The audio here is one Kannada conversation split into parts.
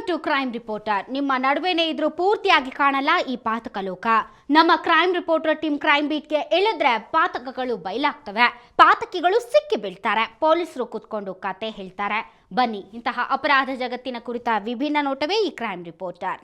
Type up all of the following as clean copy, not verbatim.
To crime reporter. ನಿಮ್ಮ ನಡುವೆನೇ ಇದ್ರೂ ಪೂರ್ತಿಯಾಗಿ ಕಾಣಲ್ಲ ಈ ಪಾತಕ ಲೋಕ. ನಮ್ಮ ಕ್ರೈಮ್ ರಿಪೋರ್ಟರ್ ಟೀಮ್ ಕ್ರೈಮ್ ಬೀಟ್ಗೆ ಇಳಿದ್ರೆ ಪಾತಕಗಳು ಬಯಲಾಗ್ತವೆ, ಪಾತಕಿಗಳು ಸಿಕ್ಕಿ ಬೀಳ್ತಾರೆ, ಪೊಲೀಸರು ಕೂತ್ಕೊಂಡು ಕತೆ ಹೇಳ್ತಾರೆ. ಬನ್ನಿ, ಇಂತಹ ಅಪರಾಧ ಜಗತ್ತಿನ ಕುರಿತ ವಿಭಿನ್ನ ನೋಟವೇ ಈ ಕ್ರೈಮ್ ರಿಪೋರ್ಟರ್.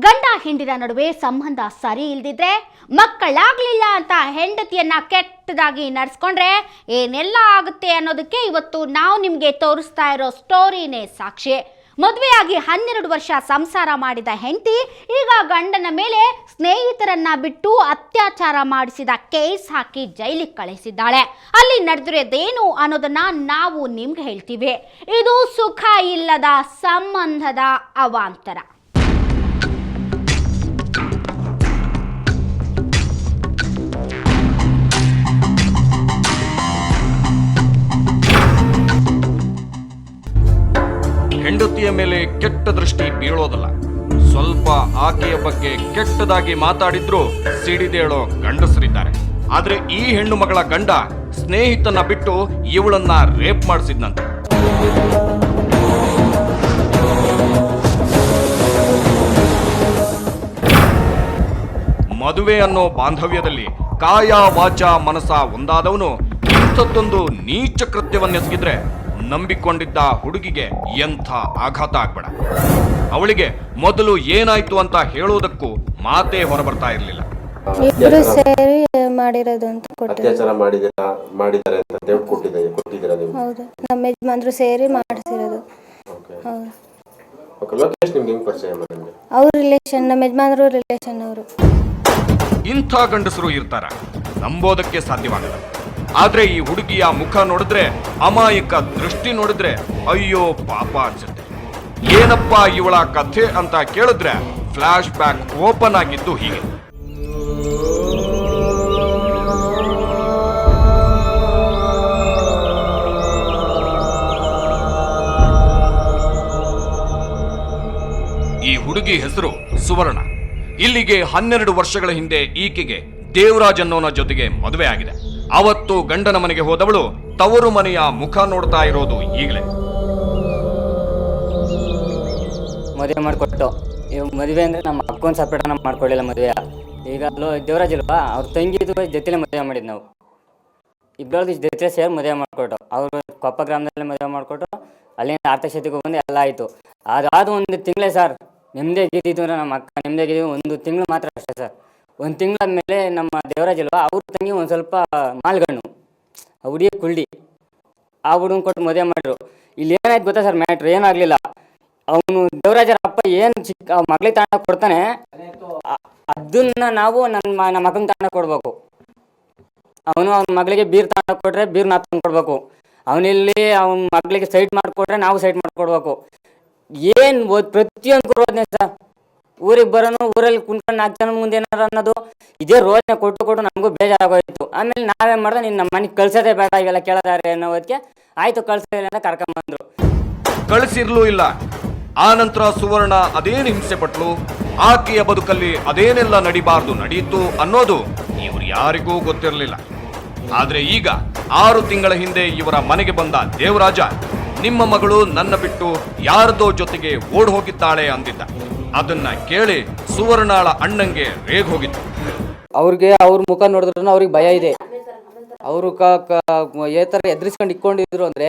ಗಂಡ ಹೆಂಡಿನ ನಡುವೆ ಸಂಬಂಧ ಸರಿ ಇಲ್ದಿದ್ರೆ, ಮಕ್ಕಳಾಗ್ಲಿಲ್ಲ ಅಂತ ಹೆಂಡತಿಯನ್ನ ಕೆಟ್ಟದಾಗಿ ನಡೆಸ್ಕೊಂಡ್ರೆ ಏನೆಲ್ಲ ಆಗುತ್ತೆ ಅನ್ನೋದಕ್ಕೆ ಇವತ್ತು ನಾವು ನಿಮ್ಗೆ ತೋರಿಸ್ತಾ ಇರೋ ಸ್ಟೋರಿನೇ ಸಾಕ್ಷಿ. ಮದುವೆಯಾಗಿ 12 ವರ್ಷ ಸಂಸಾರ ಮಾಡಿದ ಹೆಂಡತಿ ಈಗ ಗಂಡನ ಮೇಲೆ ಸ್ನೇಹಿತರನ್ನ ಬಿಟ್ಟು ಅತ್ಯಾಚಾರ ಮಾಡಿಸಿದ ಕೇಸ್ ಹಾಕಿ ಜೈಲಿಗೆ ಕಳಿಸಿದ್ದಾಳೆ. ಅಲ್ಲಿ ನಡೆದಿರೋದೇನು ಅನ್ನೋದನ್ನ ನಾವು ನಿಮ್ಗೆ ಹೇಳ್ತೀವಿ. ಇದು ಸುಖ ಇಲ್ಲದ ಸಂಬಂಧದ ಅವಾಂತರ. ಹೆಂಡತಿಯ ಮೇಲೆ ಕೆಟ್ಟ ದೃಷ್ಟಿ ಬೀಳೋದಲ್ಲ, ಸ್ವಲ್ಪ ಆಕೆಯ ಬಗ್ಗೆ ಕೆಟ್ಟದಾಗಿ ಮಾತಾಡಿದ್ರು ಸಿಡಿದೇಳೋ ಗಂಡಸರಿದ್ದಾರೆ. ಆದ್ರೆ ಈ ಹೆಣ್ಣು ಮಗಳ ಗಂಡ ಸ್ನೇಹಿತನ ಬಿಟ್ಟು ಇವಳನ್ನ ರೇಪ್ ಮಾಡಿಸಿದ್ನಂತೆ. ಮದುವೆ ಅನ್ನೋ ಬಾಂಧವ್ಯದಲ್ಲಿ ಕಾಯ ವಾಚ ಮನಸ ಒಂದಾದವನು ಇಂಥದ್ದೊಂದು ನೀಚ ಕೃತ್ಯವನ್ನೆಸಗಿದ್ರೆ ನಂಬಿಕೊಂಡಿದ್ದ ಹುಡುಗಿಗೆ ಎಂಥ ಆಘಾತ ಆಗ್ಬೇಡ. ಅವಳಿಗೆ ಮೊದಲು ಏನಾಯ್ತು ಅಂತ ಹೇಳೋದಕ್ಕೂ ಮಾತೇ ಹೊರಬರ್ತಾ ಇರಲಿಲ್ಲ. ಇಬ್ರು ಸೇರಿ ಮಾಡಿರೋದು ಅಂತ ಅತ್ಯಾಚಾರ ಮಾಡಿದ್ದಾರೆ ಅಂತ ದೇವ್ರು ಕೊಟ್ಟಿದ್ದೀರಾ ನೀವು? ಹೌದು, ನಮ್ಮ ಯಜಮಾನ್ರು ಸೇರಿ ಮಾಡಿಸಿರೋದು. ಲೋಕೇಶ್ ನಿಮ್ಗೆ ಹೆಂಗ್ ಪರಿಚಯ? ಅವ್ರ ರಿಲೇಷನ್, ನಮ್ಮ ಯಜಮಾನ್ರು ರಿಲೇಷನ್ ಅವರು. ಇಂಥ ಗಂಡಸರು ಇರ್ತಾರ, ನಂಬೋದಕ್ಕೆ ಸಾಧ್ಯವಾಗಲ್ಲ. ಆದ್ರೆ ಈ ಹುಡುಗಿಯ ಮುಖ ನೋಡಿದ್ರೆ, ಅಮಾಯಕ ದೃಷ್ಟಿ ನೋಡಿದ್ರೆ ಅಯ್ಯೋ ಪಾಪ ಅನ್ಸುತ್ತೆ. ಏನಪ್ಪ ಇವಳ ಕಥೆ ಅಂತ ಕೇಳಿದ್ರೆ ಫ್ಲಾಶ್ ಬ್ಯಾಕ್ ಓಪನ್ ಆಗಿದ್ದು ಹೀಗೆ. ಈ ಹುಡುಗಿ ಹೆಸರು ಸುವರ್ಣ. ಇಲ್ಲಿಗೆ 12 ವರ್ಷಗಳ ಹಿಂದೆ ಈಕೆಗೆ ದೇವರಾಜ್ ಅನ್ನೋನ ಜೊತೆಗೆ ಮದುವೆ ಆಗಿದೆ. ಅವತ್ತು ಗಂಡನ ಮನೆಗೆ ಹೋದವಳು ತವರು ಮನೆಯ ಮುಖ ನೋಡ್ತಾ ಇರೋದು ಈಗಲೇ. ಮದುವೆ ಮಾಡಿಕೊಟ್ಟು, ಇವಾಗ ಮದುವೆ ಅಂದ್ರೆ ನಮ್ಮ ಅಕ್ಕನ ಸಪ್ರೇಟ್ ನಮ್ಮ ಮಾಡ್ಕೊಳ್ಳಿಲ್ಲ ಮದುವೆ. ಈಗ ದೇವರಾಜ್ ಇಲ್ವಾ, ಅವ್ರ ತಂಗಿದು ಜೊತೆಲೆ ಮದುವೆ ಮಾಡಿದ್ ನಾವು. ಇಬ್ಬರದ್ದು ಜೊತೆ ಸೇರಿ ಮದುವೆ ಮಾಡಿಕೊಟ್ಟು, ಅವರು ಕೊಪ್ಪ ಗ್ರಾಮದಲ್ಲಿ ಮದುವೆ ಮಾಡಿಕೊಟ್ಟು ಅಲ್ಲಿಂದ ಆರ್ಥಶಕ್ತಿಗೂ ಬಂದು ಎಲ್ಲ ಆಯಿತು. ಅದಾದ 1 ತಿಂಗಳೇ ಸರ್ ನೆಮ್ಮದಿ ಗೆದ್ದಿದ್ದು. ನಮ್ಮ ಅಕ್ಕ ನೆಮ್ಮದಿ ಗೆದ್ದಿದ್ದು 1 ತಿಂಗಳು ಮಾತ್ರ ಅಷ್ಟೇ ಸರ್. 1 ತಿಂಗಳಾದ್ಮೇಲೆ ನಮ್ಮ ದೇವರಾಜ್ ಅಲ್ವಾ, ಅವ್ರ ತಂಗಿ ಒಂದು ಸ್ವಲ್ಪ ಮಾಲ್ಗಣ್ಣು, ಹುಡುಗಿ ಕುಳ್ಳಿ, ಆ ಹುಡುಗನ ಕೊಟ್ಟು ಮದುವೆ ಮಾಡಿದ್ರು. ಇಲ್ಲಿ ಏನಾಯ್ತು ಗೊತ್ತಾ ಸರ್, ಮ್ಯಾಟ್ರ್ ಏನಾಗಲಿಲ್ಲ. ಅವನು ದೇವರಾಜರ ಅಪ್ಪ ಏನು ಚಿಕ್ಕ ಮಗಳಿಗೆ ತಾಂಡ ಕೊಡ್ತಾನೆ, ಅದನ್ನ ನಾವು ನಮ್ಮ ಮಗನ ತಾಂಡ ಕೊಡ್ಬೇಕು. ಅವನು ಅವ್ನ ಮಗಳಿಗೆ ಬೀರ್ ತಾಂಡ ಕೊಟ್ರೆ ಬೀರ್ನ ತಂದು ಕೊಡ್ಬೇಕು. ಅವನಿಲ್ಲಿ ಅವ್ನ ಮಗಳಿಗೆ ಸೈಟ್ ಮಾಡಿಕೊಟ್ರೆ ನಾವು ಸೈಟ್ ಮಾಡಿಕೊಡ್ಬೇಕು. ಏನು ಪ್ರತಿಯೊಂದು ರೋದನೆ ಸರ್. ಊರಿಗೆ ಬರೋನು, ಊರಲ್ಲಿ ಕುಂತ್ಕೊಂಡು 4 ಜನ ಮುಂದೆ ಏನಾರು ಅನ್ನೋದು, ಇದೇ ರೋದನೆ ಕೊಟ್ಟು ನಮಗೂ ಬೇಜಾರಾಗೋಯ್ತು. ಆಮೇಲೆ ನಾವೇನು ಮಾಡ್ದೆ, ನೀನು ನಮ್ಮ ಮನೆಗೆ ಕಳ್ಸೋದೇ ಬೇಡ, ಇವೆಲ್ಲ ಕೇಳೋದಾರೆ ಅನ್ನೋದಕ್ಕೆ ಆಯ್ತು ಕಳ್ಸೋದಿಲ್ಲ ಅಂತ ಕರ್ಕೊಂಬಂದ್ರು. ಕಳಿಸಿರ್ಲೂ ಇಲ್ಲ. ಆ ನಂತರ ಸುವರ್ಣ ಅದೇನು ಹಿಂಸೆ ಪಟ್ಲು, ಆಕೆಯ ಬದುಕಲ್ಲಿ ಅದೇನೆಲ್ಲ ನಡಿಬಾರ್ದು ನಡೆಯಿತು ಅನ್ನೋದು ಇವರು ಯಾರಿಗೂ ಗೊತ್ತಿರಲಿಲ್ಲ. ಆದ್ರೆ ಈಗ 6 ತಿಂಗಳ ಹಿಂದೆ ಇವರ ಮನೆಗೆ ಬಂದ ದೇವರಾಜ, ನಿಮ್ಮ ಮಗಳು ನನ್ನ ಬಿಟ್ಟು ಯಾರದೋ ಜೊತೆಗೆ ಓಡ್ ಹೋಗಿದ್ದಾಳೆ ಅಂದಿದ್ದ. ಅದನ್ನ ಕೇಳಿ ಸುವರ್ಣಾಳ ಅಣ್ಣಂಗೆ ರೇಗ್ ಹೋಗಿತ್ತು. ಅವ್ರಿಗೆ ಅವ್ರ ಮುಖ ನೋಡಿದ್ರು ಅವ್ರಿಗೆ ಭಯ ಇದೆ. ಅವರು ಏತರ ಎದುರಿಸ್ಕೊಂಡು ಇಟ್ಕೊಂಡಿದ್ರು ಅಂದ್ರೆ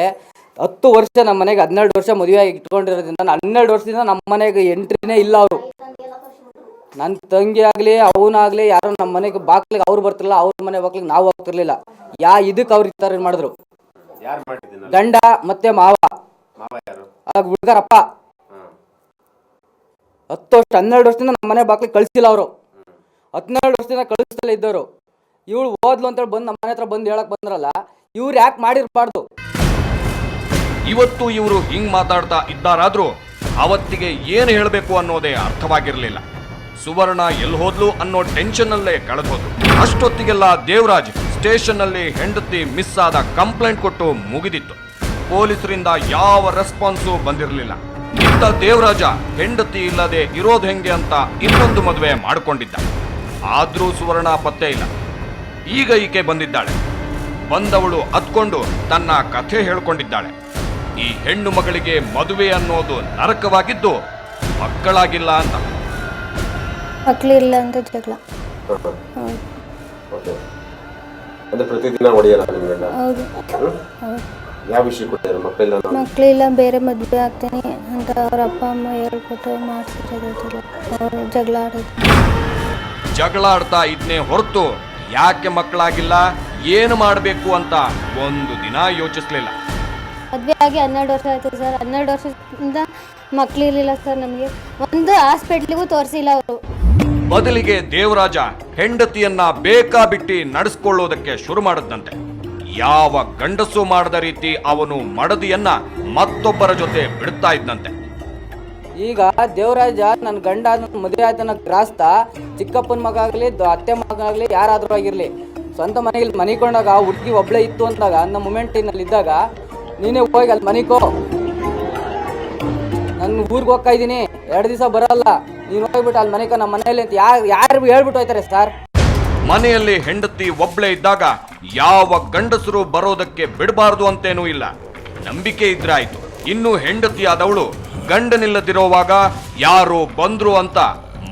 10 ವರ್ಷ ನಮ್ಮ ಮನೆಗೆ 12 ವರ್ಷ ಮದುವೆ ಇಟ್ಕೊಂಡಿರೋದ್ರಿಂದ 12 ವರ್ಷದಿಂದ ನಮ್ಮ ಮನೆಗೆ ಎಂಟ್ರಿನೇ ಇಲ್ಲ. ಅವರು ನನ್ನ ತಂಗಿ ಆಗಲಿ ಅವನಾಗ್ಲಿ ಯಾರು ನಮ್ಮ ಮನೆಗೆ ಬಾಕ್ಲಿಗೆ ಅವ್ರು ಬರ್ತಿರ್ಲಿಲ್ಲ, ಅವ್ರ ಮನೆ ಬಾಕ್ಲಿಗೆ ನಾವು ಹೋಗ್ತಿರ್ಲಿಲ್ಲ. ಇದಕ್ಕೆ ಅವ್ರು ಈ ಥರ ಮಾಡಿದ್ರು. ಗಂಡ ಮತ್ತೆ ಮಾವ, ಹುಡುಗರಪ್ಪ 10 ವರ್ಷ 12 ವರ್ಷದಿಂದ ನಮ್ಮ ಮನೆ ಬಾಕ್ಲಿಗೆ ಕಳಿಸಿಲ್ಲ ಅವರು. 12 ವರ್ಷದಿಂದ ಕಳಿಸ್ತಲೇ ಇದ್ದವರು. ಇವಳು ಓದ್ಲು ಅಂತೇಳಿ ಬಂದು ನಮ್ಮ ಮನೆ ಹತ್ರ ಬಂದು ಹೇಳಕ್ ಬಂದ್ರಲ್ಲ, ಇವ್ರು ಯಾಕೆ ಮಾಡಿರ್ಬಾರ್ದು. ಇವತ್ತು ಇವರು ಹಿಂಗ್ ಮಾತಾಡ್ತಾ ಇದ್ದಾರಾದ್ರೂ ಅವತ್ತಿಗೆ ಏನು ಹೇಳಬೇಕು ಅನ್ನೋದೇ ಅರ್ಥವಾಗಿರಲಿಲ್ಲ. ಸುವರ್ಣ ಎಲ್ಲಿ ಹೋದ್ಲು ಅನ್ನೋ ಟೆನ್ಷನ್ ಅಲ್ಲೇ ಕಳೆದು ಹೋದ್ರು. ಅಷ್ಟೊತ್ತಿಗೆಲ್ಲ ದೇವರಾಜ್ ಸ್ಟೇಷನ್ ನಲ್ಲಿ ಹೆಂಡತಿ ಮಿಸ್ ಆದ ಕಂಪ್ಲೇಂಟ್ ಕೊಟ್ಟು ಮುಗಿದಿತ್ತು. ಪೊಲೀಸರಿಂದ ಯಾವ ರೆಸ್ಪಾನ್ಸು ಬಂದಿರಲಿಲ್ಲ. ಇಂಥ ದೇವರಾಜ ಹೆಂಡತಿ ಇಲ್ಲದೆ ಇರೋದು ಹೆಂಗೆ ಅಂತ ಇನ್ನೊಂದು ಮದುವೆ ಮಾಡಿಕೊಂಡಿದ್ದ. ಆದ್ರೂ ಸುವರ್ಣ ಪತ್ತೆ ಇಲ್ಲ. ಈಗ ಈಕೆ ಬಂದಿದ್ದಾಳೆ. ಬಂದವಳು ಹತ್ಕೊಂಡು ತನ್ನ ಕಥೆ ಹೇಳ್ಕೊಂಡಿದ್ದಾಳೆ. ಈ ಹೆಣ್ಣು ಮಗಳಿಗೆ ಮದುವೆ ಅನ್ನೋದು ನರಕವಾಗಿದ್ದು ಮಕ್ಕಳಾಗಿಲ್ಲ ಅಂತ. ಮಕ್ಕಳಿಲ್ಲ ಅಂತ ಜಗಳ. ಹಾಂ ಹಾಂ ಹೌದು ಓಕೆ. ಅಂದರೆ ಪ್ರತಿದಿನ ಹೊಡೆಯಲ್ಲ ನಿಮಗೆಲ್ಲ? ಹೌದು ಹೌದು. ಯಾವ ವಿಷಯ ಕೊಟ್ಟಿದ್ದಾರೆ? ಮಕ್ಕಳಿಲ್ಲ, ಬೇರೆ ಮದುವೆ ಆಗ್ತೀನಿ ಅಂತ ಅವ್ರ ಅಪ್ಪ ಅಮ್ಮ ಹೇಳ್ಕೊಟ್ಟು ಮಾಡ್ತಿರೋದು. ಅವರು ಜಗಳ ಆಡೋದು. ಜಗಳ ಆಡ್ತಾ ಇದ್ನೇ ಹೊರತು ಯಾಕೆ ಮಕ್ಕಳಾಗಿಲ್ಲ, ಏನು ಮಾಡಬೇಕು ಅಂತ ಒಂದು ದಿನ ಯೋಚಿಸ್ಲಿಲ್ಲ. ಮದುವೆ ಆಗಿ 12 ವರ್ಷ ಆಯಿತು ಸರ್. 12 ವರ್ಷದಿಂದ ಮಕ್ಕಳಿರಲಿಲ್ಲ ಸರ್. ನಮಗೆ ಒಂದು ಹಾಸ್ಪಿಟ್ಲಿಗೂ ತೋರಿಸಿಲ್ಲ ಅವರು. ಬದಲಿಗೆ ದೇವರಾಜ ಹೆಂಡತಿಯನ್ನ ಬೇಕಾಬಿಟ್ಟಿ ನಡೆಸ್ಕೊಳ್ಳೋದಕ್ಕೆ ಶುರು ಮಾಡಿದಂತೆ. ಯಾವ ಗಂಡಸು ಮಾಡದ ರೀತಿ ಅವನು ಮಡದಿಯನ್ನ ಮತ್ತೊಬ್ಬರ ಜೊತೆ ಬಿಡ್ತಾ ಇದ್ದಂತೆ. ಈಗ ದೇವರಾಜ ನನ್ನ ಗಂಡ ಮದುವೆ ಆಯ್ತನ ಗ್ರಾಸ್ತ ಚಿಕ್ಕಪ್ಪನ ಮಗ ಆಗಲಿ ಅತ್ತೆ ಮಗ ಆಗಲಿ ಯಾರಾದರೂ ಆಗಿರಲಿ, ಸ್ವಂತ ಮನೆಯಲ್ಲಿ ಮನಿಕೊಂಡಾಗ ಹುಡುಗಿ ಒಬ್ಳೆ ಇತ್ತು ಅಂದಾಗ ನಮ್ಮ ಮೂಮೆಂಟಿನಲ್ಲಿ ಇದ್ದಾಗ ನೀನೇ ಹೋಗಿ ಅಲ್ಲಿ ಮನಿಕೋ, ನಾನು ಊರಿಗೆ ಹೋಗ್ತಾ ಇದ್ದೀನಿ 2 ದಿವಸ ಬರಲ್ಲ, ನೀನು ಹೋಗ್ಬಿಟ್ಟು ಅಲ್ಲಿ ಮನಿಕೋ ನಮ್ಮ ಮನೆಯಲ್ಲಿ ಅಂತ ಯಾರು ಹೇಳ್ಬಿಟ್ಟು ಹೋಯ್ತಾರೆ ಸರ್. ಮನೆಯಲ್ಲಿ ಹೆಂಡತಿ ಒಬ್ಳೆ ಇದ್ದಾಗ ಯಾವ ಗಂಡಸರು ಬರೋದಕ್ಕೆ ಬಿಡಬಾರದು ಅಂತೇನೂ ಇಲ್ಲ. ನಂಬಿಕೆ ಇದ್ರೆ ಆಯ್ತು. ಇನ್ನು ಹೆಂಡತಿಯಾದವಳು ಗಂಡನಿಲ್ಲದಿರೋವಾಗ ಯಾರೋ ಬಂದ್ರು ಅಂತ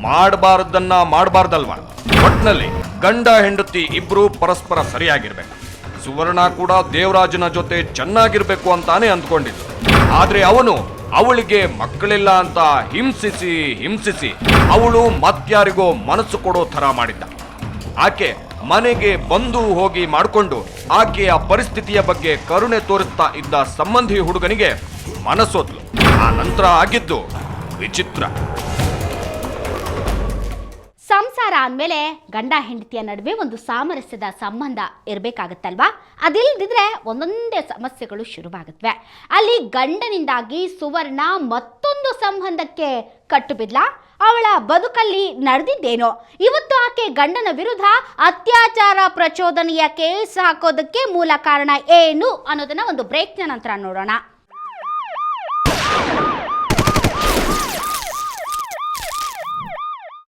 ಮಾಡಬಾರದನ್ನ ಮಾಡಬಾರ್ದಲ್ವ. ಒಟ್ನಲ್ಲಿ ಗಂಡ ಹೆಂಡತಿ ಇಬ್ರು ಪರಸ್ಪರ ಸರಿಯಾಗಿರ್ಬೇಕು. ಸುವರ್ಣ ಕೂಡ ದೇವರಾಜನ ಜೊತೆ ಚೆನ್ನಾಗಿರ್ಬೇಕು ಅಂತಾನೆ ಅಂದ್ಕೊಂಡಿದ್ದು. ಆದ್ರೆ ಅವನು ಅವಳಿಗೆ ಮಕ್ಕಳಿಲ್ಲ ಅಂತ ಹಿಂಸಿಸಿ ಅವಳು ಮತ್ಯಾರಿಗೋ ಮನಸ್ಸು ಕೊಡೋ ಥರ ಮಾಡಿದ್ದ. ಆಕೆ ಮನೆಗೆ ಬಂದು ಹೋಗಿ ಮಾಡಿಕೊಂಡು ಆಕೆಯ ಪರಿಸ್ಥಿತಿಯ ಬಗ್ಗೆ ಕರುಣೆ ತೋರಿಸ್ತಾ ಇದ್ದ ಸಂಬಂಧಿ ಹುಡುಗನಿಗೆ ಮನಸ್ಸೋದ್ಲು. ಆ ನಂತರ ಆಗಿದ್ದು ವಿಚಿತ್ರ. ಸಂಸಾರ ಅಂದಮೇಲೆ ಗಂಡ ಹೆಂಡತಿಯ ನಡುವೆ ಒಂದು ಸಾಮರಸ್ಯದ ಸಂಬಂಧ ಇರಬೇಕಾಗತ್ತಲ್ವಾ? ಅದಿಲ್ಲದಿದ್ರೆ ಒಂದೊಂದೇ ಸಮಸ್ಯೆಗಳು ಶುರುವಾಗುತ್ತವೆ. ಅಲ್ಲಿ ಗಂಡನಿಂದಾಗಿ ಸುವರ್ಣ ಮತ್ತೊಂದು ಸಂಬಂಧಕ್ಕೆ ಕಟ್ಟುಬಿದ್ಲ. ಅವಳ ಬದುಕಲ್ಲಿ ನಡೆದಿದ್ದೇನೋ. ಇವತ್ತು ಆಕೆ ಗಂಡನ ವಿರುದ್ಧ ಅತ್ಯಾಚಾರ ಪ್ರಚೋದನೆಯ ಕೇಸ್ ಹಾಕೋದಕ್ಕೆ ಮೂಲ ಕಾರಣ ಏನು ಅನ್ನೋದನ್ನ ಒಂದು ಬ್ರೇಕ್ನ ನಂತರ ನೋಡೋಣ.